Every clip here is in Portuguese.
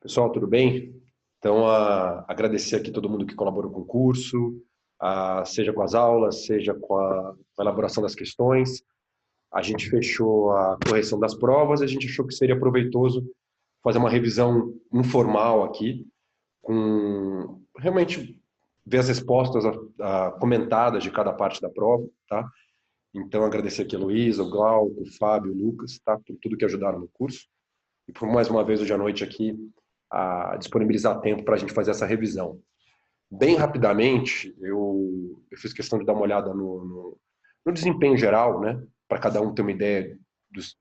Pessoal, tudo bem? Então, agradecer aqui todo mundo que colaborou com o curso, seja com as aulas, seja com a elaboração das questões. A gente fechou a correção das provas e a gente achou que seria proveitoso fazer uma revisão informal aqui, com realmente ver as respostas comentadas de cada parte da prova, tá? Então, agradecer aqui a Luísa, o Glauco, o Fábio, o Lucas, tá? Por tudo que ajudaram no curso. E por mais uma vez hoje à noite aqui, a disponibilizar tempo para a gente fazer essa revisão. Bem rapidamente, eu fiz questão de dar uma olhada no desempenho geral, né? Para cada um ter uma ideia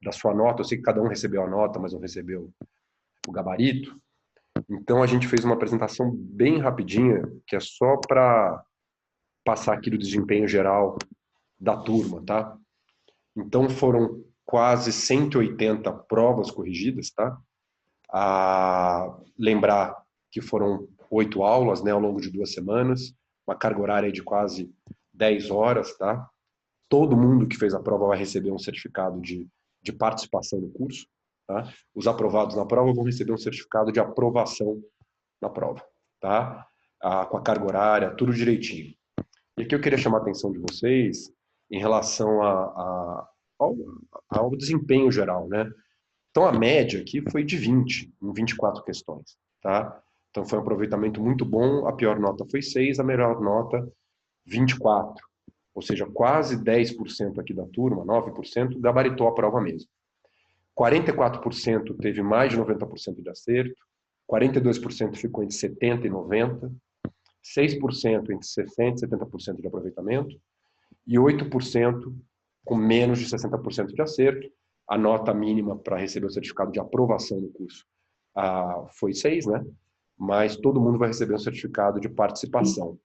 da sua nota. Eu sei que cada um recebeu a nota, mas não recebeu o gabarito. Então a gente fez uma apresentação bem rapidinha, que é só para passar aqui do desempenho geral da turma, tá? Então foram quase 180 provas corrigidas, tá? Lembrar que foram 8 aulas, né, ao longo de 2 semanas, uma carga horária de quase 10 horas, tá? Todo mundo que fez a prova vai receber um certificado de participação no curso, tá? Os aprovados na prova vão receber um certificado de aprovação na prova, tá? Com a carga horária, tudo direitinho. E aqui eu queria chamar a atenção de vocês em relação ao desempenho geral, né? Então, a média aqui foi de 20, em 24 questões, tá? Então, foi um aproveitamento muito bom, a pior nota foi 6, a melhor nota 24. Ou seja, quase 10% aqui da turma, 9%, gabaritou a prova mesmo. 44% teve mais de 90% de acerto, 42% ficou entre 70% e 90%, 6% entre 60% e 70% de aproveitamento, e 8% com menos de 60% de acerto. A nota mínima para receber o certificado de aprovação no curso foi 6, né? Mas todo mundo vai receber um certificado de participação,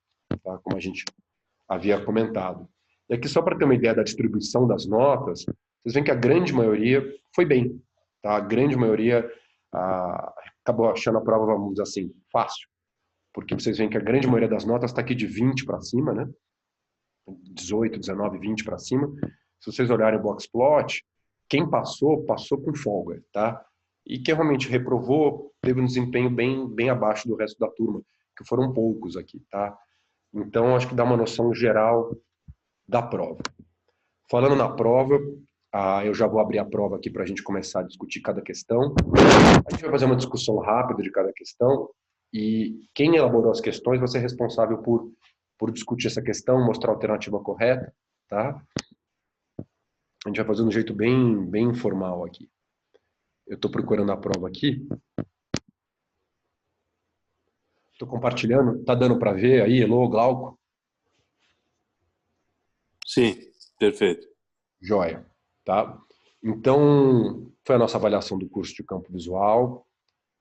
tá? Como a gente havia comentado. E aqui, só para ter uma ideia da distribuição das notas, vocês veem que a grande maioria foi bem, tá? A grande maioria acabou achando a prova, vamos dizer assim, fácil, porque vocês veem que a grande maioria das notas está aqui de 20 para cima, né? 18, 19, 20 para cima. Se vocês olharem o boxplot, quem passou, passou com folga, tá? E quem realmente reprovou, teve um desempenho bem abaixo do resto da turma, que foram poucos aqui, tá? Então, acho que dá uma noção geral da prova. Falando na prova, eu já vou abrir a prova aqui para a gente começar a discutir cada questão. A gente vai fazer uma discussão rápida de cada questão e quem elaborou as questões vai ser responsável por discutir essa questão, mostrar a alternativa correta, tá? A gente vai fazer de um jeito bem informal aqui. Eu estou procurando a prova aqui. Estou compartilhando. Tá dando para ver aí? Elô, Glauco? Sim, perfeito. Joia, tá? Então, foi a nossa avaliação do curso de campo visual.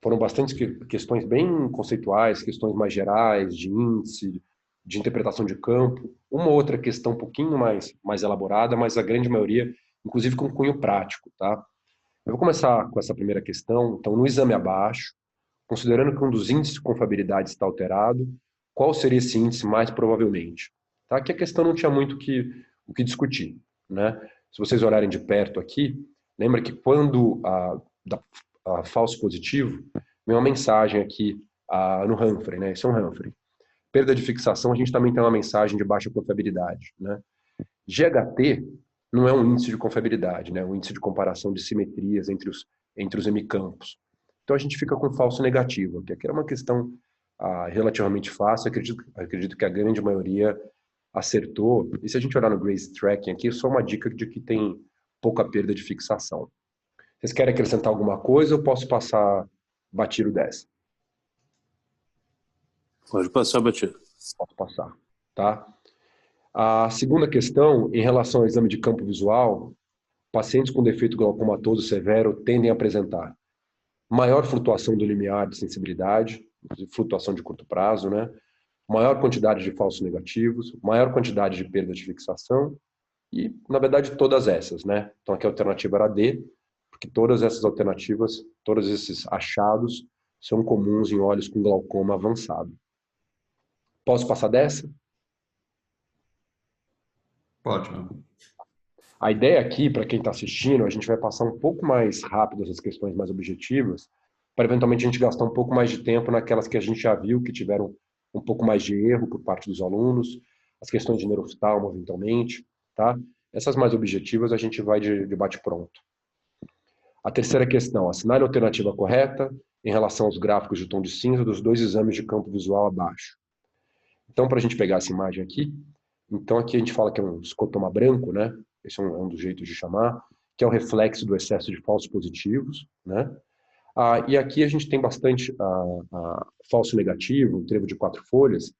Foram bastantes questões bem conceituais, questões mais gerais, de índice, de interpretação de campo. Uma outra questão um pouquinho mais elaborada, mas a grande maioria, inclusive com cunho prático, tá? Eu vou começar com essa primeira questão. Então, no exame abaixo, considerando que um dos índices de confiabilidade está alterado, qual seria esse índice mais provavelmente? Tá? Aqui a questão não tinha muito o que discutir, né? Se vocês olharem de perto aqui, lembra que quando dá falso positivo, vem uma mensagem aqui no Humphrey, né? Esse é um Humphrey. Perda de fixação, a gente também tem uma mensagem de baixa confiabilidade, né? GHT não é um índice de confiabilidade, né? É um índice de comparação de simetrias entre os hemicampos. Então a gente fica com falso negativo, que aqui era uma questão relativamente fácil, acredito que a grande maioria acertou. E se a gente olhar no Grace Tracking aqui, é só uma dica de que tem pouca perda de fixação. Vocês querem acrescentar alguma coisa ou posso passar batido dessa? Pode passar batido. Posso passar, tá? A segunda questão, em relação ao exame de campo visual, pacientes com defeito glaucomatoso severo tendem a apresentar maior flutuação do limiar de sensibilidade, flutuação de curto prazo, né? Maior quantidade de falsos negativos, maior quantidade de perda de fixação e, na verdade, todas essas, né? Então, aqui a alternativa era D, porque todas essas alternativas, todos esses achados são comuns em olhos com glaucoma avançado. Posso passar dessa? Pode. A ideia aqui, para quem está assistindo, a gente vai passar um pouco mais rápido essas questões mais objetivas, para eventualmente a gente gastar um pouco mais de tempo naquelas que a gente já viu que tiveram um pouco mais de erro por parte dos alunos, as questões de neuroftalmo, eventualmente, tá? Essas mais objetivas a gente vai de bate-pronto. A terceira questão, assinale a alternativa correta em relação aos gráficos de tom de cinza dos dois exames de campo visual abaixo. Então, para a gente pegar essa imagem aqui, então aqui a gente fala que é um escotoma branco, né? Esse é um dos jeitos de chamar, que é o reflexo do excesso de falsos positivos, né? E aqui a gente tem bastante falso negativo, um trevo de 4 folhas.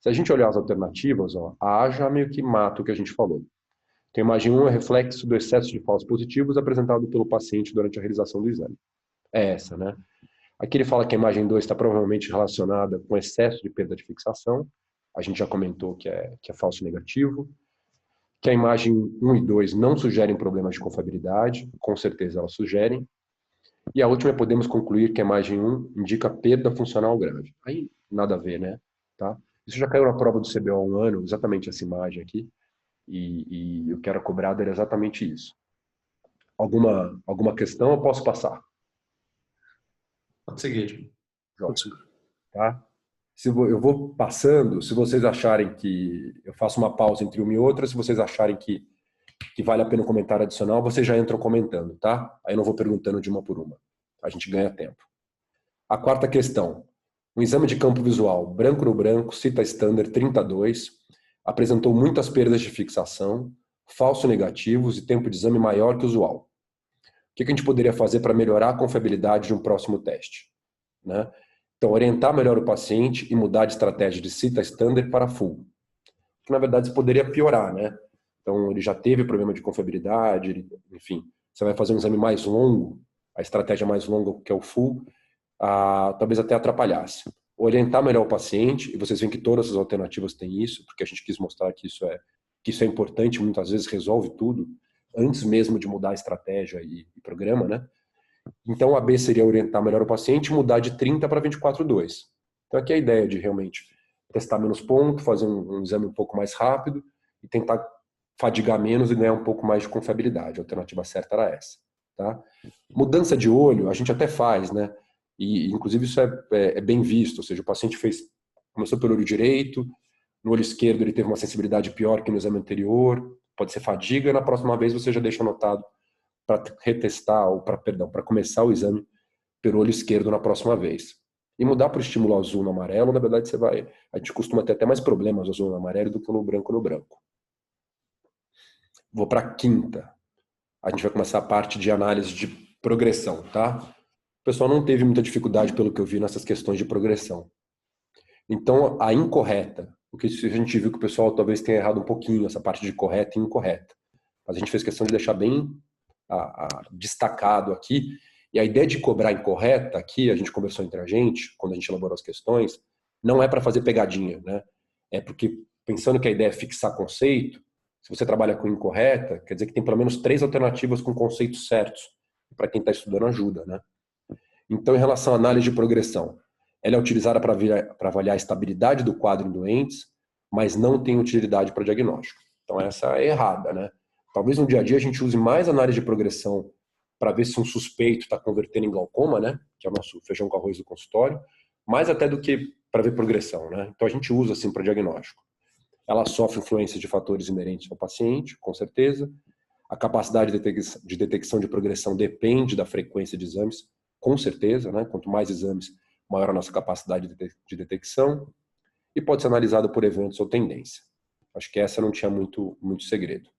Se a gente olhar as alternativas, ó, a A já meio que mata o que a gente falou. Então, a imagem 1 é reflexo do excesso de falsos positivos apresentado pelo paciente durante a realização do exame. É essa, né? Aqui ele fala que a imagem 2 está provavelmente relacionada com excesso de perda de fixação. A gente já comentou que é falso negativo. Que a imagem 1 e 2 não sugerem problemas de confiabilidade. Com certeza elas sugerem. E a última é podemos concluir que a imagem 1 indica perda funcional grave. Aí, nada a ver, né? Tá? Isso já caiu na prova do CBO há um ano, exatamente essa imagem aqui. E o que era cobrado era exatamente isso. Alguma questão eu posso passar? Pode seguir. Tá? Eu vou passando, se vocês acharem que eu faço uma pausa entre uma e outra, se vocês acharem que vale a pena um comentário adicional, vocês já entram comentando, tá? Aí eu não vou perguntando de uma por uma. A gente ganha tempo. A quarta questão. Um exame de campo visual branco no branco, cita standard 32, apresentou muitas perdas de fixação, falso negativos e tempo de exame maior que o usual. O que a gente poderia fazer para melhorar a confiabilidade de um próximo teste? Né? Então, orientar melhor o paciente e mudar de estratégia de cita standard para full. Que, na verdade, isso poderia piorar, né? Então, ele já teve problema de confiabilidade, enfim. Você vai fazer um exame mais longo, a estratégia mais longa, que é o full, talvez até atrapalhasse. Orientar melhor o paciente, e vocês veem que todas as alternativas têm isso, porque a gente quis mostrar que isso é importante, muitas vezes resolve tudo, antes mesmo de mudar a estratégia e programa, né? Então, a B seria orientar melhor o paciente e mudar de 30 para 24/2. Então, aqui é a ideia de realmente testar menos ponto, fazer um exame um pouco mais rápido e tentar fadigar menos e ganhar um pouco mais de confiabilidade. A alternativa certa era essa. Tá? Mudança de olho, a gente até faz, né? E, inclusive, isso é bem visto. Ou seja, o paciente começou pelo olho direito, no olho esquerdo ele teve uma sensibilidade pior que no exame anterior, pode ser fadiga, e na próxima vez você já deixa anotado para retestar, ou para começar o exame pelo olho esquerdo na próxima vez. E mudar para o estímulo azul no amarelo, na verdade, a gente costuma ter até mais problemas no azul no amarelo do que no branco no branco. Vou para a quinta. A gente vai começar a parte de análise de progressão, tá? O pessoal não teve muita dificuldade, pelo que eu vi, nessas questões de progressão. Então, a incorreta, o que a gente viu que o pessoal talvez tenha errado um pouquinho, essa parte de correta e incorreta. Mas a gente fez questão de deixar bem destacado aqui. E a ideia de cobrar incorreta, aqui a gente conversou entre a gente, quando a gente elaborou as questões, não é para fazer pegadinha, né? É porque, pensando que a ideia é fixar conceito, se você trabalha com incorreta, quer dizer que tem pelo menos 3 alternativas com conceitos certos. Para quem está estudando ajuda, né? Então, em relação à análise de progressão, ela é utilizada para avaliar a estabilidade do quadro em doentes, mas não tem utilidade para diagnóstico. Então, essa é errada, né? Talvez no dia a dia a gente use mais análise de progressão para ver se um suspeito está convertendo em glaucoma, né? Que é o nosso feijão com arroz do consultório, mais até do que para ver progressão, né? Então, a gente usa assim para diagnóstico. Ela sofre influência de fatores inerentes ao paciente, com certeza. A capacidade de detecção de progressão depende da frequência de exames, com certeza, né? Quanto mais exames, maior a nossa capacidade de detecção. E pode ser analisada por eventos ou tendência. Acho que essa não tinha muito segredo.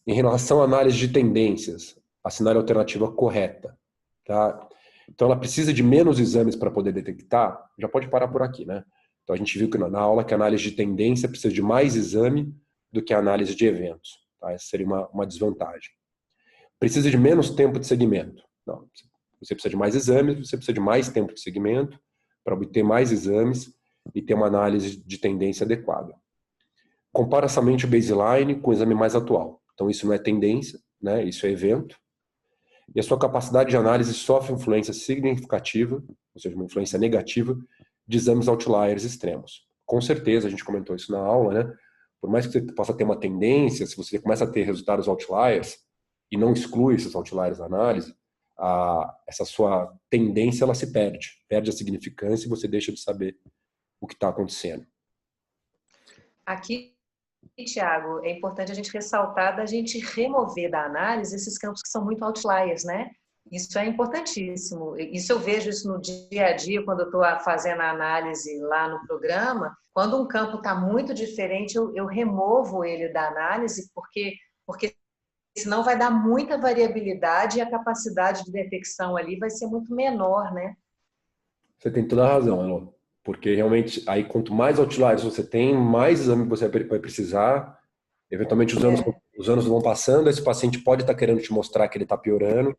Em relação à análise de tendências, assinale a alternativa correta. Tá? Então, ela precisa de menos exames para poder detectar. Já pode parar por aqui, né? Então, a gente viu que na aula que a análise de tendência precisa de mais exame do que a análise de eventos. Tá? Essa seria uma desvantagem. Precisa de menos tempo de segmento. Não, você precisa de mais exames, você precisa de mais tempo de segmento para obter mais exames e ter uma análise de tendência adequada. Compara somente o baseline com o exame mais atual. Então, isso não é tendência, né? Isso é evento. E a sua capacidade de análise sofre influência significativa, ou seja, uma influência negativa, de exames outliers extremos. Com certeza, a gente comentou isso na aula, né? Por mais que você possa ter uma tendência, se você começa a ter resultados outliers e não exclui esses outliers da análise, essa sua tendência ela se perde a significância e você deixa de saber o que está acontecendo. Aqui, Tiago, é importante a gente ressaltar da gente remover da análise esses campos que são muito outliers, né? Isso é importantíssimo. Isso eu vejo isso no dia a dia, quando eu estou fazendo a análise lá no programa. Quando um campo está muito diferente, eu removo ele da análise, porque senão vai dar muita variabilidade e a capacidade de detecção ali vai ser muito menor, né? Você tem toda a razão, Elon. Porque realmente, aí quanto mais outliers você tem, mais exame você vai precisar. Eventualmente os anos vão passando, esse paciente pode estar querendo te mostrar que ele está piorando,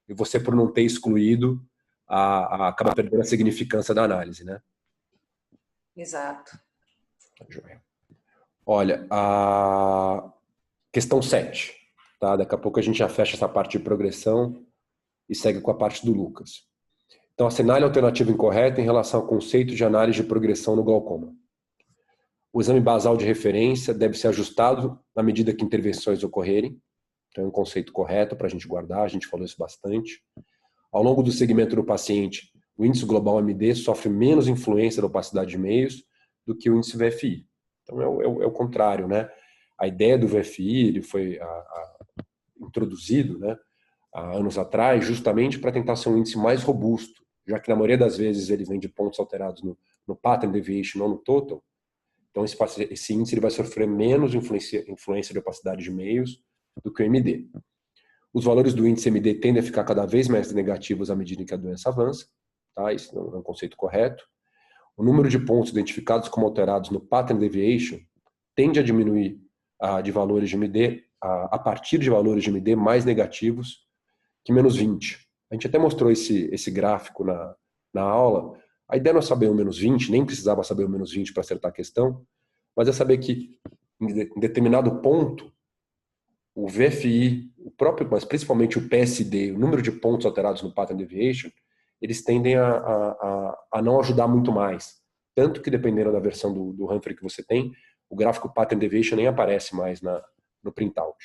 e você, por não ter excluído, acaba perdendo a significância da análise, né? Exato. Olha, a questão 7, tá? Daqui a pouco a gente já fecha essa parte de progressão e segue com a parte do Lucas. Então, assinale a alternativa incorreta em relação ao conceito de análise de progressão no glaucoma. O exame basal de referência deve ser ajustado na medida que intervenções ocorrerem. Então, é um conceito correto para a gente guardar, a gente falou isso bastante. Ao longo do segmento do paciente, o índice global MD sofre menos influência da opacidade de meios do que o índice VFI. Então, é o contrário, né? A ideia do VFI ele foi introduzido, né, há anos atrás, justamente para tentar ser um índice mais robusto, já que na maioria das vezes ele vem de pontos alterados no pattern deviation, não no total. Então, esse índice ele vai sofrer menos influência de opacidade de meios do que o MD. Os valores do índice MD tendem a ficar cada vez mais negativos à medida em que a doença avança. Tá? Isso não é um conceito correto. O número de pontos identificados como alterados no pattern deviation tende a diminuir de valores de MD, a partir de valores de MD mais negativos que menos 20. A gente até mostrou esse gráfico na aula. A ideia não é saber o menos 20, nem precisava saber o menos 20 para acertar a questão, mas é saber que em determinado ponto, o VFI, mas principalmente o PSD, o número de pontos alterados no pattern deviation, eles tendem a não ajudar muito mais. Tanto que, dependendo da versão do Humphrey que você tem, o gráfico pattern deviation nem aparece mais no printout.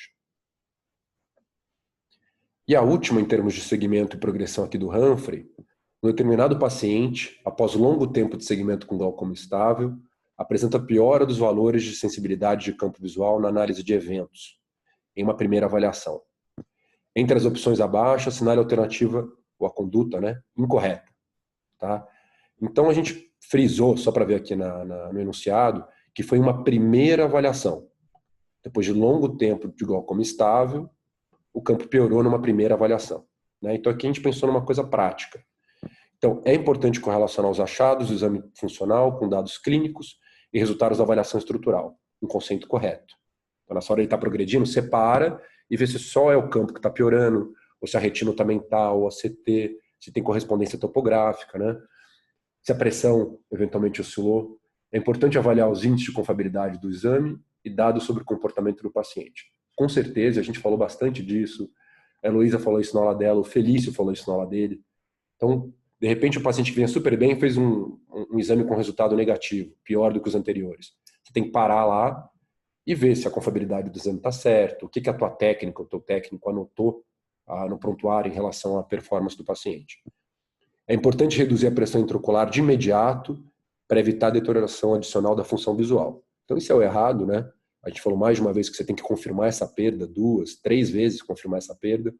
E a última, em termos de segmento e progressão aqui do Humphrey, um determinado paciente, após longo tempo de segmento com glaucoma estável, apresenta piora dos valores de sensibilidade de campo visual na análise de eventos, em uma primeira avaliação. Entre as opções abaixo, assinale a alternativa, ou a conduta, né, incorreta. Tá? Então, a gente frisou, só para ver aqui no enunciado, que foi uma primeira avaliação. Depois de longo tempo de glaucoma estável, o campo piorou numa primeira avaliação. Né? Então, aqui a gente pensou numa coisa prática. Então, é importante correlacionar os achados do exame funcional com dados clínicos e resultados da avaliação estrutural, um conceito correto. Então, nessa hora ele está progredindo, separa e vê se só é o campo que está piorando, ou se a retina está mental, ou a CT, se tem correspondência topográfica, né? Se a pressão eventualmente oscilou. É importante avaliar os índices de confiabilidade do exame e dados sobre o comportamento do paciente. Com certeza, a gente falou bastante disso, a Heloísa falou isso na aula dela, o Felício falou isso na aula dele. Então, de repente, o paciente que vinha super bem fez um exame com resultado negativo, pior do que os anteriores. Você tem que parar lá e ver se a confiabilidade do exame está certo, o que a tua técnica, o teu técnico anotou no prontuário em relação à performance do paciente. É importante reduzir a pressão intraocular de imediato para evitar a deterioração adicional da função visual. Então, isso é o errado, né? A gente falou mais de uma vez que você tem que confirmar essa perda, 2, 3 vezes confirmar essa perda.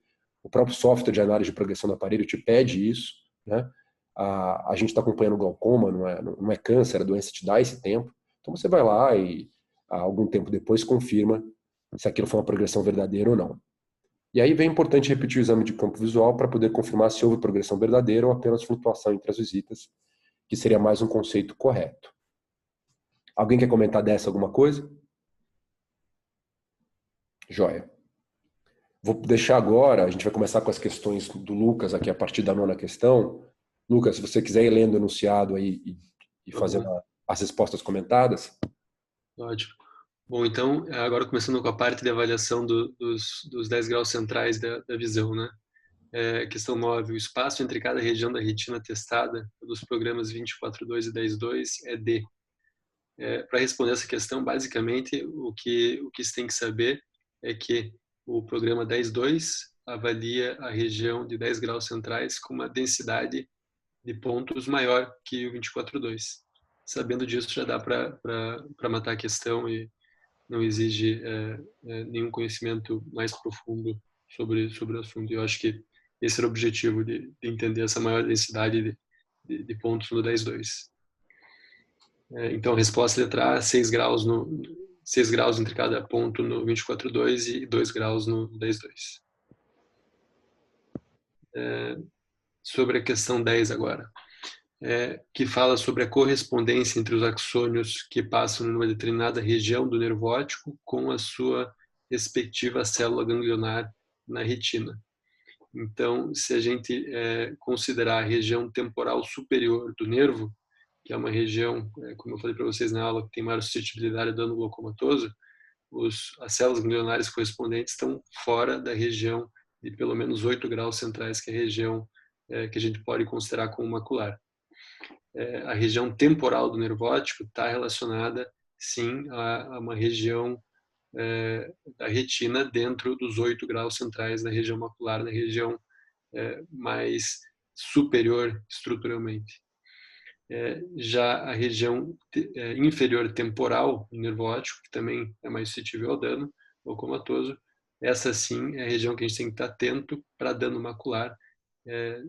O próprio software de análise de progressão do aparelho te pede isso, né? A gente está acompanhando o glaucoma, não é câncer, a doença te dá esse tempo. Então, você vai lá e, algum tempo depois, confirma se aquilo foi uma progressão verdadeira ou não. E aí vem importante repetir o exame de campo visual para poder confirmar se houve progressão verdadeira ou apenas flutuação entre as visitas, que seria mais um conceito correto. Alguém quer comentar dessa alguma coisa? Joia. Vou deixar agora, a gente vai começar com as questões do Lucas aqui a partir da 9ª questão. Lucas, se você quiser ir lendo o enunciado aí e fazendo as respostas comentadas. Ótimo. Bom, então, agora começando com a parte de avaliação dos 10 graus centrais da visão, né? Questão 9. O espaço entre cada região da retina testada dos programas 24.2 e 10.2 é D. Para responder essa questão, basicamente, o que se tem que saber é que o programa 10.2 avalia a região de 10 graus centrais com uma densidade de pontos maior que o 24/2. Sabendo disso, já dá para matar a questão e não exige nenhum conhecimento mais profundo sobre o assunto. Eu acho que esse era o objetivo de entender essa maior densidade de pontos no 10/2. Então, a resposta letra A, 6 graus entre cada ponto no 24/2 e 2 graus no 10/2. Sobre a questão 10 agora, que fala sobre a correspondência entre os axônios que passam numa determinada região do nervo óptico com a sua respectiva célula ganglionar na retina. Então, se a gente considerar a região temporal superior do nervo, que é uma região, como eu falei para vocês na aula, que tem maior suscetibilidade a dano glaucomatoso, as células ganglionares correspondentes estão fora da região de pelo menos 8 graus centrais, que é a região que a gente pode considerar como macular. A região temporal do nervo óptico está relacionada, sim, a uma região da retina dentro dos 8 graus centrais da região macular, na região mais superior estruturalmente. Já a região inferior temporal do nervo óptico, que também é mais suscetível ao dano glaucomatoso, essa sim é a região que a gente tem que estar atento para dano macular,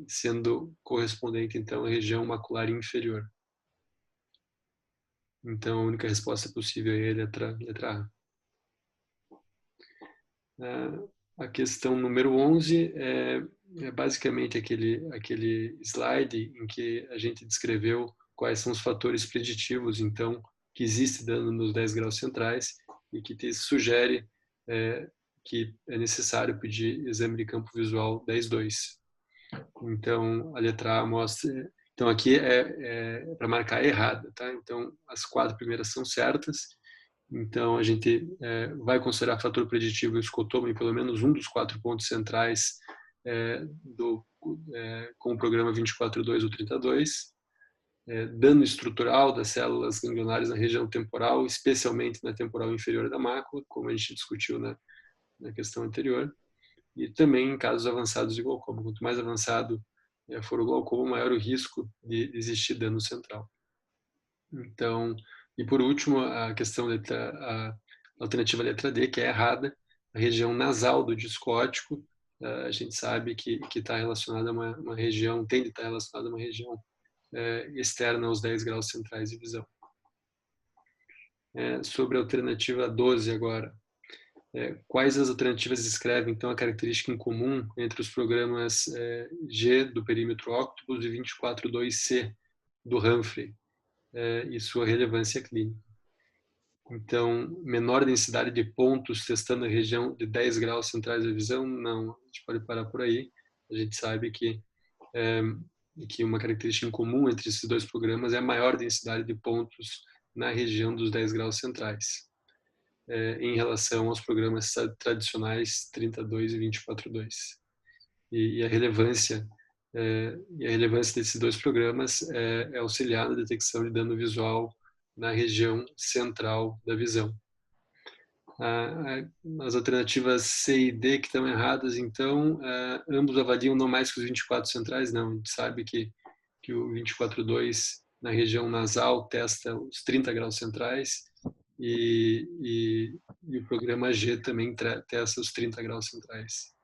sendo correspondente então à região macular inferior. Então a única resposta possível é a letra A. A questão número 11 é basicamente aquele slide em que a gente descreveu quais são os fatores preditivos, então, que existe dano nos 10 graus centrais e que te sugere que é necessário pedir exame de campo visual 10/2. Então, a letra A mostra... Então, aqui é para marcar errada, tá? Então, as 4 primeiras são certas. Então, a gente vai considerar fator preditivo o escotoma em pelo menos um dos 4 pontos centrais com o programa 24/2 ou 30/2. Dano estrutural das células ganglionares na região temporal, especialmente na temporal inferior da mácula, como a gente discutiu na questão anterior. E também em casos avançados de glaucoma. Quanto mais avançado for o glaucoma, maior o risco de existir dano central. Então, e por último, a questão a alternativa letra D, que é errada, a região nasal do disco óptico, a gente sabe que está relacionada a uma região, tende a estar relacionada a uma região externa aos 10 graus centrais de visão. Sobre a alternativa 12 agora. Quais as alternativas descrevem, então, a característica em comum entre os programas G do perímetro Octopus e 24/2C do Humphrey e sua relevância clínica? Então, menor densidade de pontos testando a região de 10 graus centrais da visão? Não, a gente pode parar por aí. A gente sabe que uma característica em comum entre esses dois programas é a maior densidade de pontos na região dos 10 graus centrais, em relação aos programas tradicionais 30/2 e 24/2. E a relevância desses dois programas é auxiliar na detecção de dano visual na região central da visão. As alternativas C e D que estão erradas, então, ambos avaliam não mais que os 24 centrais, não. A gente sabe que o 24/2 na região nasal testa os 30 graus centrais e o programa G também testa os 30 graus centrais.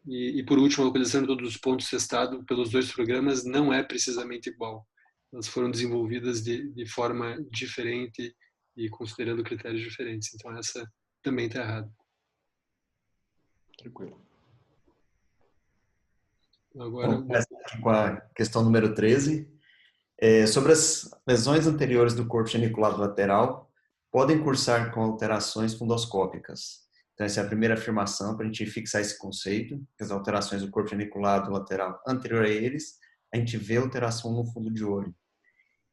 E por último, a localização de todos os pontos testados pelos dois programas não é precisamente igual. Elas foram desenvolvidas de forma diferente e considerando critérios diferentes. Então, essa também está errada. Tranquilo. Agora, vamos começar aqui com a questão número 13. Sobre as lesões anteriores do corpo geniculado lateral, podem cursar com alterações fundoscópicas. Então, essa é a primeira afirmação para a gente fixar esse conceito, que as alterações do corpo geniculado lateral anterior a eles, a gente vê alteração no fundo de olho.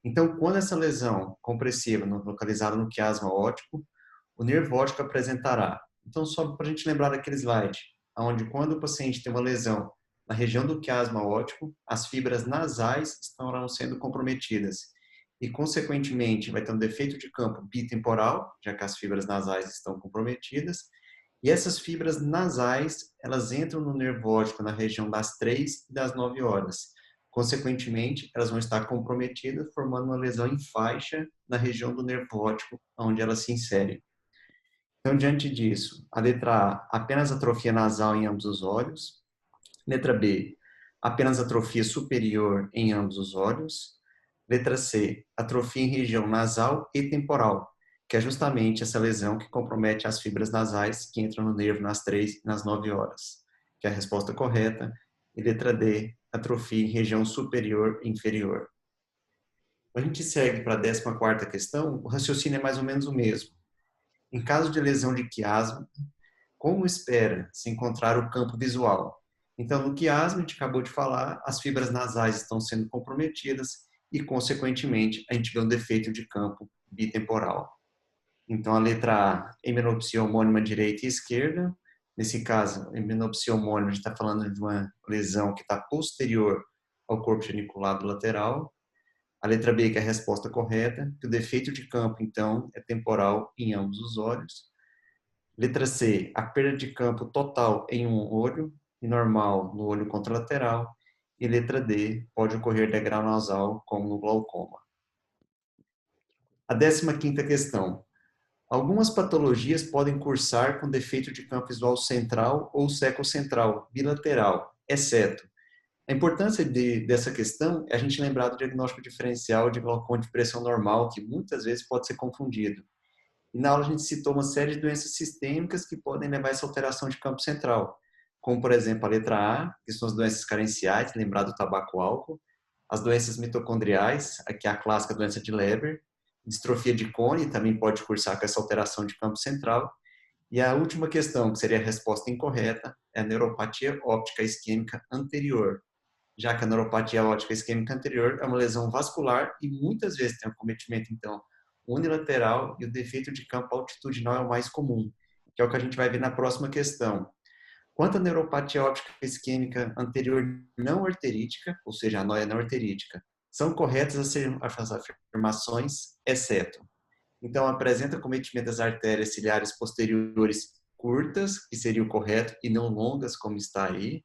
Então, quando essa lesão compressiva localizada no quiasma óptico, o nervo óptico apresentará. Então, só para a gente lembrar daquele slide, onde quando o paciente tem uma lesão na região do quiasma óptico, as fibras nasais estarão sendo comprometidas e, consequentemente, vai ter um defeito de campo bitemporal, já que as fibras nasais estão comprometidas, E essas fibras nasais, elas entram no nervo óptico na região das 3 e das 9 horas. Consequentemente, elas vão estar comprometidas, formando uma lesão em faixa na região do nervo óptico, onde elas se inserem. Então, diante disso, a letra A, apenas atrofia nasal em ambos os olhos. Letra B, apenas atrofia superior em ambos os olhos. Letra C, atrofia em região nasal e temporal, que é justamente essa lesão que compromete as fibras nasais que entram no nervo nas 3 e nas 9 horas, que é a resposta correta. E letra D, atrofia em região superior e inferior. A gente segue para a 14ª questão, o raciocínio é mais ou menos o mesmo. Em caso de lesão de quiasma, como espera se encontrar o campo visual? Então, no quiasma, a gente acabou de falar, as fibras nasais estão sendo comprometidas e, consequentemente, a gente vê um defeito de campo bitemporal. Então, a letra A, hemenopsia homônima direita e esquerda. Nesse caso, hemenopsia homônima, a gente está falando de uma lesão que está posterior ao corpo geniculado lateral. A letra B, que é a resposta correta, que o defeito de campo, então, é temporal em ambos os olhos. Letra C, a perda de campo total em um olho e normal no olho contralateral. E letra D, pode ocorrer degrau nasal, como no glaucoma. A 15ª questão. Algumas patologias podem cursar com defeito de campo visual central ou secocentral, bilateral, exceto. A importância dessa questão é a gente lembrar do diagnóstico diferencial de glaucoma de pressão normal, que muitas vezes pode ser confundido. E na aula a gente citou uma série de doenças sistêmicas que podem levar a essa alteração de campo central, como, por exemplo, a letra A, que são as doenças carenciais, lembrar do tabaco-álcool, as doenças mitocondriais, aqui é a clássica doença de Leber, distrofia de Cone também pode cursar com essa alteração de campo central. E a última questão, que seria a resposta incorreta, é a neuropatia óptica isquêmica anterior, já que a neuropatia óptica isquêmica anterior é uma lesão vascular e muitas vezes tem um acometimento, então, unilateral, e o defeito de campo altitudinal é o mais comum, que é o que a gente vai ver na próxima questão. Quanto à neuropatia óptica isquêmica anterior não arterítica, ou seja, a noia não arterítica, são corretas as afirmações, exceto. Então, apresenta acometimento das artérias ciliares posteriores curtas, que seria o correto, e não longas, como está aí.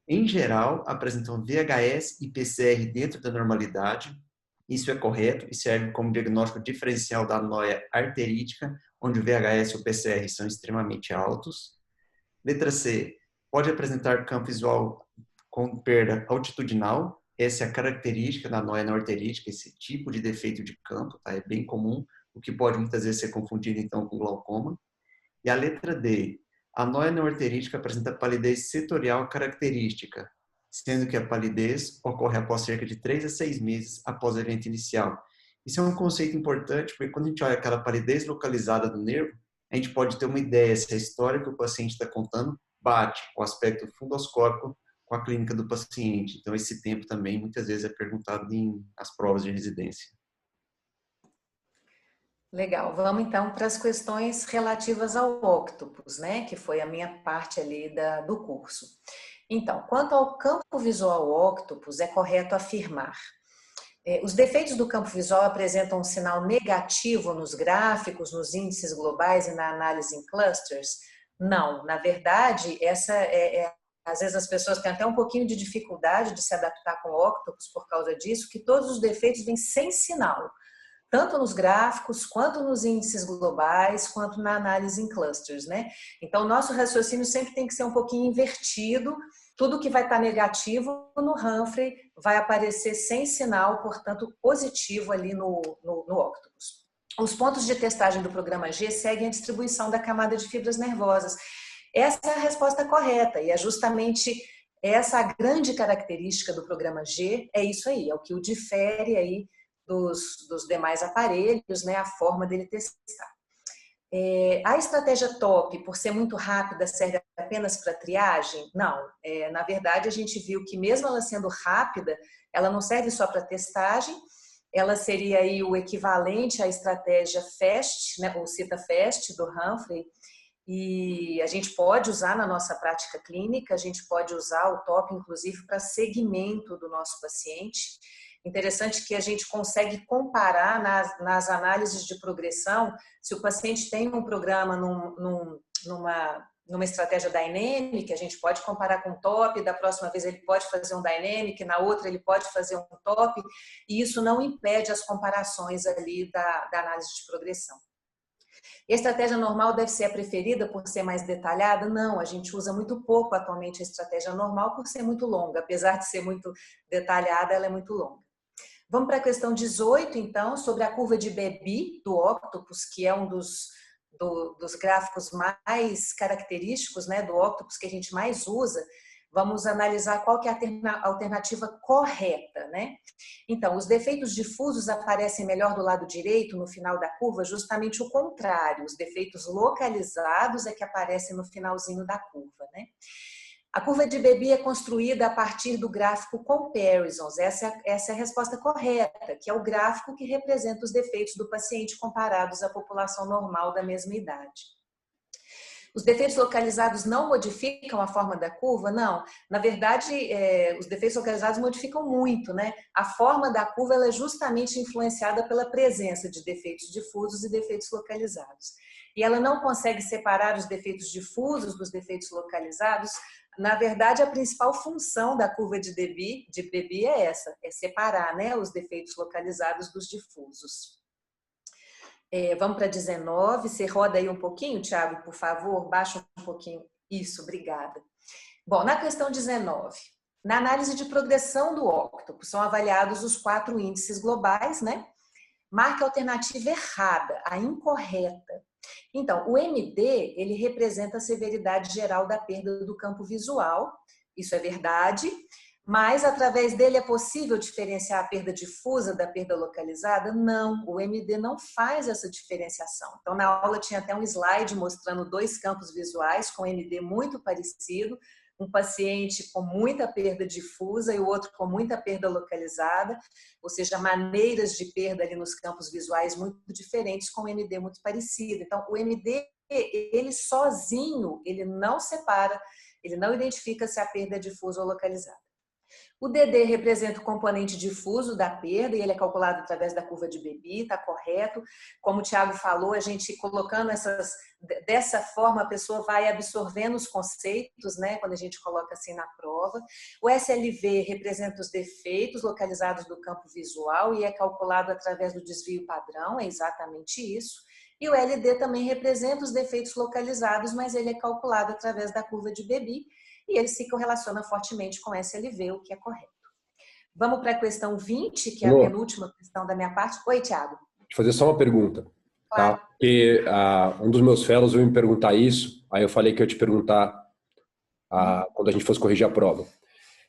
Em geral, apresentam VHS e PCR dentro da normalidade. Isso é correto e serve como diagnóstico diferencial da noia arterítica, onde o VHS e o PCR são extremamente altos. Letra C. Pode apresentar campo visual com perda altitudinal. Essa é a característica da noia não arterítica, esse tipo de defeito de campo, tá? É bem comum, o que pode muitas vezes ser confundido então com glaucoma. E a letra D. A noia não arterítica apresenta palidez setorial característica, sendo que a palidez ocorre após cerca de 3 a 6 meses após o evento inicial. Isso é um conceito importante, porque quando a gente olha aquela palidez localizada do nervo, a gente pode ter uma ideia se a história que o paciente está contando bate com o aspecto fundoscópico com a clínica do paciente. Então, esse tempo também, muitas vezes, é perguntado nas provas de residência. Legal, vamos então para as questões relativas ao óctopus, né? Que foi a minha parte ali do curso. Então, quanto ao campo visual óctopus, é correto afirmar. Os defeitos do campo visual apresentam um sinal negativo nos gráficos, nos índices globais e na análise em clusters? Não, na verdade, às vezes as pessoas têm até um pouquinho de dificuldade de se adaptar com o óctopus por causa disso, que todos os defeitos vêm sem sinal, tanto nos gráficos, quanto nos índices globais, quanto na análise em clusters, né? Então, o nosso raciocínio sempre tem que ser um pouquinho invertido. Tudo que vai estar negativo no Humphrey vai aparecer sem sinal, portanto, positivo ali no óctopus. Os pontos de testagem do programa G seguem a distribuição da camada de fibras nervosas. Essa é a resposta correta e é justamente essa a grande característica do programa G, é isso aí, é o que o difere aí dos demais aparelhos, né, a forma dele testar. A estratégia top, por ser muito rápida, serve apenas para triagem? Não. Na verdade, a gente viu que mesmo ela sendo rápida, ela não serve só para testagem, ela seria aí o equivalente à estratégia FAST, né, ou CITA-FAST do Humphrey, e a gente pode usar na nossa prática clínica, a gente pode usar o top, inclusive, para segmento do nosso paciente. Interessante que a gente consegue comparar nas análises de progressão, se o paciente tem um programa numa estratégia dynamic, a gente pode comparar com top, da próxima vez ele pode fazer um dynamic, na outra ele pode fazer um top, e isso não impede as comparações ali da análise de progressão. E a estratégia normal deve ser a preferida por ser mais detalhada? Não, a gente usa muito pouco atualmente a estratégia normal por ser muito longa, apesar de ser muito detalhada, ela é muito longa. Vamos para a questão 18, então, sobre a curva de Bebi do Octopus, que é um dos gráficos mais característicos, né, do Octopus que a gente mais usa. Vamos analisar qual que é a alternativa correta, né? Então, os defeitos difusos aparecem melhor do lado direito, no final da curva, justamente o contrário. Os defeitos localizados é que aparecem no finalzinho da curva, né? A curva de Bebi é construída a partir do gráfico Comparisons. Essa é a resposta correta, que é o gráfico que representa os defeitos do paciente comparados à população normal da mesma idade. Os defeitos localizados não modificam a forma da curva? Não. Na verdade, os defeitos localizados modificam muito, né? A forma da curva ela é justamente influenciada pela presença de defeitos difusos e defeitos localizados. E ela não consegue separar os defeitos difusos dos defeitos localizados. Na verdade, a principal função da curva de Bebi é essa, é separar, né, os defeitos localizados dos difusos. Vamos para 19, você roda aí um pouquinho, Thiago, por favor, baixa um pouquinho. Isso, obrigada. Bom, na questão 19, na análise de progressão do Octopus, são avaliados os 4 índices globais, né? Marque a alternativa errada, a incorreta. Então, o MD, ele representa a severidade geral da perda do campo visual, isso é verdade, mas através dele é possível diferenciar a perda difusa da perda localizada? Não, o MD não faz essa diferenciação. Então, na aula tinha até um slide mostrando 2 campos visuais com MD muito parecido, um paciente com muita perda difusa e o outro com muita perda localizada, ou seja, maneiras de perda ali nos campos visuais muito diferentes com o MD muito parecido. Então, o MD, ele sozinho, ele não separa, ele não identifica se a perda é difusa ou localizada. O DD representa o componente difuso da perda e ele é calculado através da curva de Bebi, está correto. Como o Thiago falou, a gente colocando dessa forma a pessoa vai absorvendo os conceitos, né, quando a gente coloca assim na prova. O SLV representa os defeitos localizados do campo visual e é calculado através do desvio padrão, é exatamente isso. E o LD também representa os defeitos localizados, mas ele é calculado através da curva de Bebi. E ele se correlaciona fortemente com SLV, o que é correto. Vamos para a questão 20, que é a penúltima questão da minha parte. Oi, Thiago. Vou te fazer só uma pergunta. Claro. Tá? Porque um dos meus fellows veio me perguntar isso, aí eu falei que eu ia te perguntar quando a gente fosse corrigir a prova.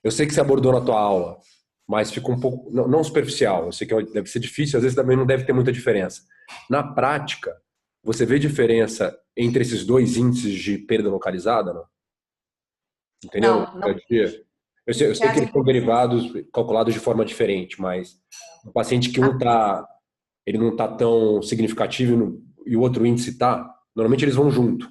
Eu sei que você abordou na tua aula, mas ficou um pouco, não superficial, eu sei que deve ser difícil, às vezes também não deve ter muita diferença. Na prática, você vê diferença entre esses 2 índices de perda localizada, não? Entendeu? Não. Eu sei que eles são derivados, calculados de forma diferente, mas o paciente que ele não está tão significativo e o outro índice está, normalmente eles vão junto.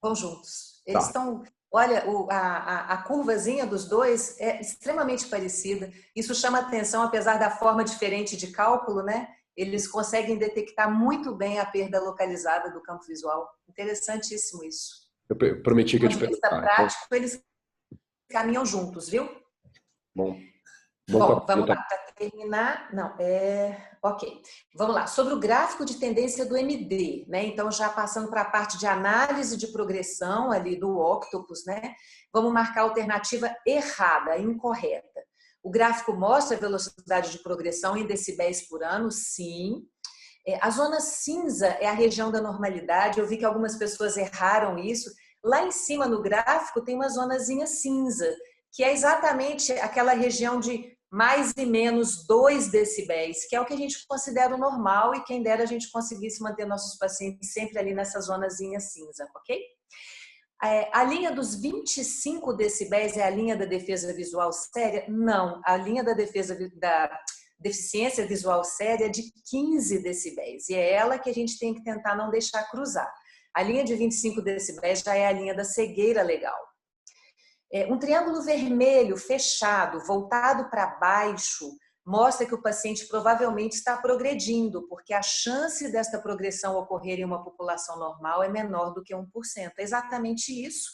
Vão juntos. Eles estão... Olha, a curvazinha dos 2 é extremamente parecida. Isso chama atenção, apesar da forma diferente de cálculo, né? Eles conseguem detectar muito bem a perda localizada do campo visual. Interessantíssimo isso. Eu prometi que eu te perguntar. Do ponto de vista prático, eles caminham juntos, viu? Bom, vamos lá, para terminar. Ok. Vamos lá, sobre o gráfico de tendência do MD, né? Então, já passando para a parte de análise de progressão ali do Octopus, né? Vamos marcar a alternativa errada, incorreta. O gráfico mostra a velocidade de progressão em decibéis por ano, sim. A zona cinza é a região da normalidade. Eu vi que algumas pessoas erraram isso. Lá em cima no gráfico tem uma zonazinha cinza, que é exatamente aquela região de mais e menos 2 decibéis, que é o que a gente considera o normal e quem dera a gente conseguisse manter nossos pacientes sempre ali nessa zonazinha cinza, ok? A linha dos 25 decibéis é a linha da defesa visual séria? Não, a linha da deficiência visual séria é de 15 decibéis e é ela que a gente tem que tentar não deixar cruzar. A linha de 25 decibéis já é a linha da cegueira legal. Um triângulo vermelho fechado, voltado para baixo, mostra que o paciente provavelmente está progredindo, porque a chance desta progressão ocorrer em uma população normal é menor do que 1%. É exatamente isso.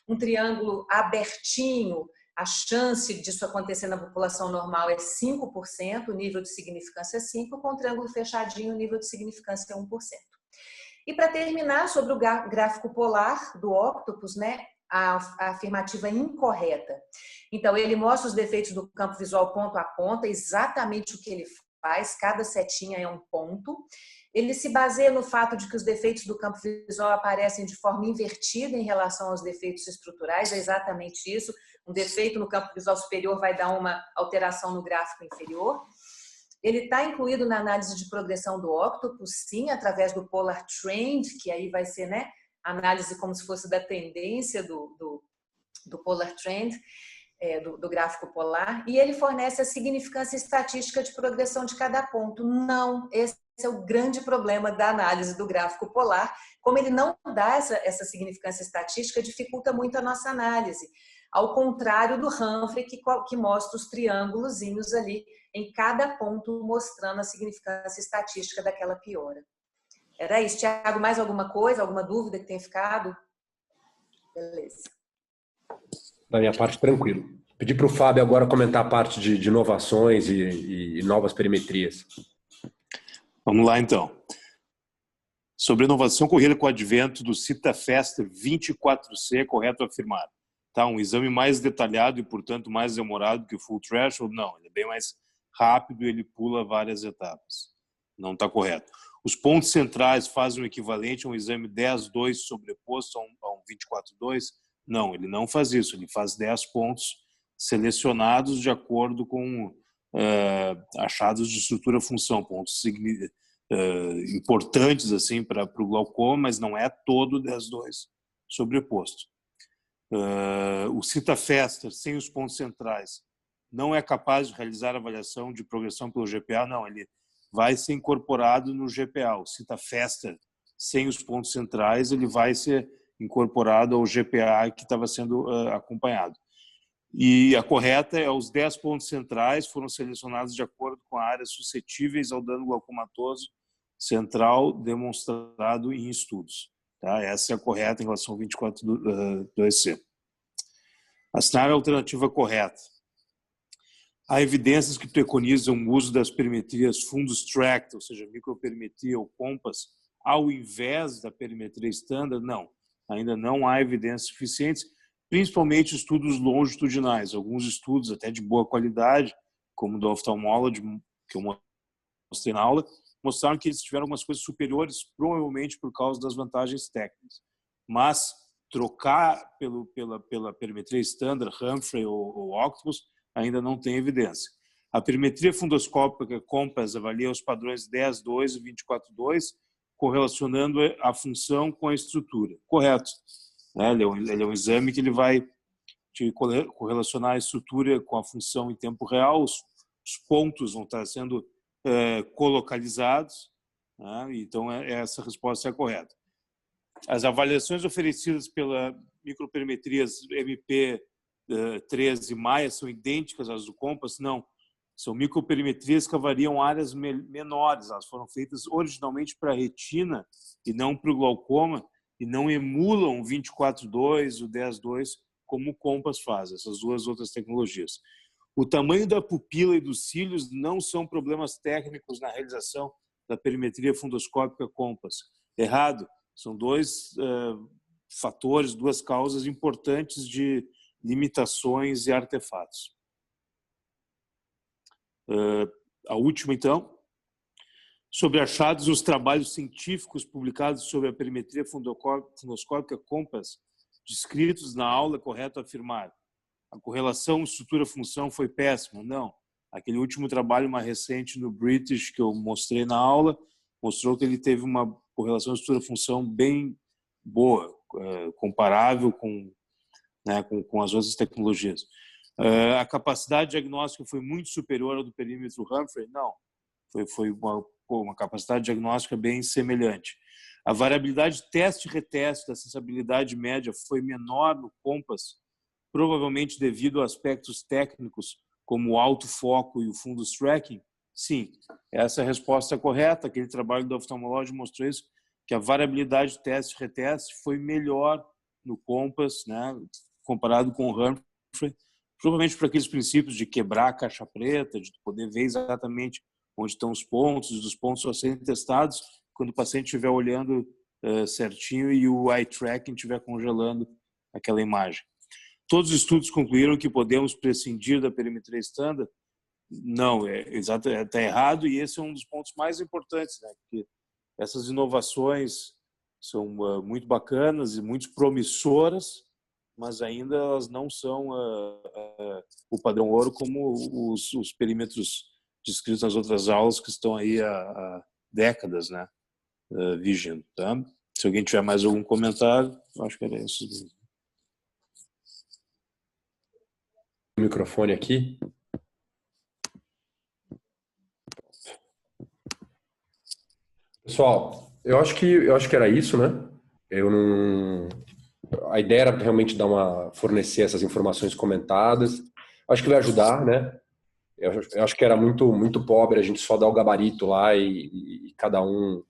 Um triângulo abertinho, a chance disso acontecer na população normal é 5%, o nível de significância é 5%, com o triângulo fechadinho, o nível de significância é 1%. E para terminar, sobre o gráfico polar do octopus, né, a afirmativa incorreta. Então, ele mostra os defeitos do campo visual ponto a ponto, exatamente o que ele faz, cada setinha é um ponto. Ele se baseia no fato de que os defeitos do campo visual aparecem de forma invertida em relação aos defeitos estruturais, é exatamente isso. Um defeito no campo visual superior vai dar uma alteração no gráfico inferior. Ele está incluído na análise de progressão do octopus, sim, através do Polar Trend, que aí vai ser, né, análise como se fosse da tendência do Polar Trend, do gráfico polar, e ele fornece a significância estatística de progressão de cada ponto. Não, esse é o grande problema da análise do gráfico polar. Como ele não dá essa significância estatística, dificulta muito a nossa análise. Ao contrário do Humphrey, que mostra os triângulozinhos ali em cada ponto, mostrando a significância estatística daquela piora. Era isso. Tiago, mais alguma coisa, alguma dúvida que tenha ficado? Beleza. Da minha parte, tranquilo. Pedi para o Fábio agora comentar a parte de inovações e novas perimetrias. Vamos lá, então. Sobre inovação ocorrida com o advento do CITA-FAST 24C, é correto afirmar. Tá, um exame mais detalhado e, portanto, mais demorado que o Full Threshold? Não, ele é bem mais rápido e ele pula várias etapas. Não está correto. Os pontos centrais fazem o equivalente a um exame 10-2 sobreposto a um 24-2? Não, ele não faz isso. Ele faz 10 pontos selecionados de acordo com achados de estrutura-função, pontos importantes assim para o glaucoma, mas não é todo 10-2 sobreposto. O CITA-FAST, sem os pontos centrais, não é capaz de realizar a avaliação de progressão pelo GPA? Não, ele vai ser incorporado no GPA. O CITA-FAST, sem os pontos centrais, ele vai ser incorporado ao GPA que estava sendo acompanhado. E a correta é os 10 pontos centrais foram selecionados de acordo com áreas suscetíveis ao dano glaucomatoso central demonstrado em estudos. Tá? Essa é a correta em relação ao 24.2c. Assinar a alternativa correta. Há evidências que preconizam o uso das perimetrias fundus tract, ou seja, microperimetria ou compass, ao invés da perimetria standard? Não, ainda não há evidências suficientes, principalmente estudos longitudinais. Alguns estudos até de boa qualidade, como o do Ophthalmology, que eu mostrei na aula, mostraram que eles tiveram algumas coisas superiores, provavelmente por causa das vantagens técnicas. Mas trocar pela perimetria standard, Humphrey ou Octopus, ainda não tem evidência. A perimetria fundoscópica Compass avalia os padrões 10-2 e 24-2, correlacionando a função com a estrutura. Correto. Ele é um exame que ele vai te correlacionar a estrutura com a função em tempo real, os pontos vão estar sendo colocalizados, né? Então essa resposta é correta. As avaliações oferecidas pela microperimetrias MP13 e Maia são idênticas às do Compass? Não. São microperimetrias que avaliam áreas menores. Elas foram feitas originalmente para a retina e não para o glaucoma e não emulam o 24.2, o 10.2, como o Compass faz, essas duas outras tecnologias. O tamanho da pupila e dos cílios não são problemas técnicos na realização da perimetria fundoscópica Compass. Errado. São dois fatores, duas causas importantes de limitações e artefatos. A última, então, sobre achados nos trabalhos científicos publicados sobre a perimetria fundoscópica Compass, descritos na aula, é correto afirmar. A correlação estrutura-função foi péssima? Não. Aquele último trabalho mais recente no British que eu mostrei na aula mostrou que ele teve uma correlação estrutura-função bem boa, comparável com as outras tecnologias. A capacidade diagnóstica foi muito superior ao do perímetro Humphrey? Não. Foi uma capacidade diagnóstica bem semelhante. A variabilidade teste e reteste da sensibilidade média foi menor no Compass, provavelmente devido a aspectos técnicos como o alto foco e o fundus tracking, sim, essa é a resposta correta. Aquele trabalho da oftalmologia mostrou isso, que a variabilidade de teste e reteste foi melhor no COMPASS, né, comparado com o Humphrey, provavelmente por aqueles princípios de quebrar a caixa preta, de poder ver exatamente onde estão os pontos, dos pontos só serem testados quando o paciente estiver olhando certinho e o eye tracking estiver congelando aquela imagem. Todos os estudos concluíram que podemos prescindir da perimetria standard. Não, está errado, e esse é um dos pontos mais importantes, né? Porque essas inovações são muito bacanas e muito promissoras, mas ainda elas não são o padrão ouro como os perímetros descritos nas outras aulas que estão aí há décadas, né? Vigindo, tá? Se alguém tiver mais algum comentário, acho que era isso mesmo. O microfone aqui. Pessoal, eu acho que era isso, né? Eu não... A ideia era realmente fornecer essas informações comentadas. Acho que vai ajudar, né? Eu acho que era muito pobre a gente só dar o gabarito lá e cada um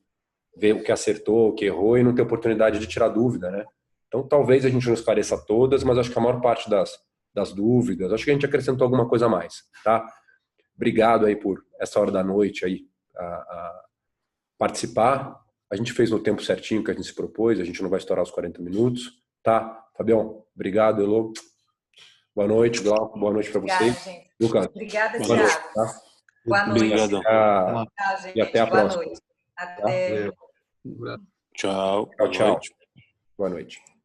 ver o que acertou, o que errou e não ter oportunidade de tirar dúvida, né? Então talvez a gente não esclareça todas, mas acho que a maior parte das dúvidas, acho que a gente acrescentou alguma coisa a mais, tá? Obrigado aí por essa hora da noite aí a participar. A gente fez no tempo certinho que a gente se propôs, a gente não vai estourar os 40 minutos, tá? Fabião, obrigado, Elô. Boa noite, Glauco, boa noite para vocês. Gente. Lucas, Obrigada, boa noite, Thiago. tá? Boa noite. Obrigadão. E até a Boa próxima. noite. Até. Tchau. Tchau, tchau. Boa noite.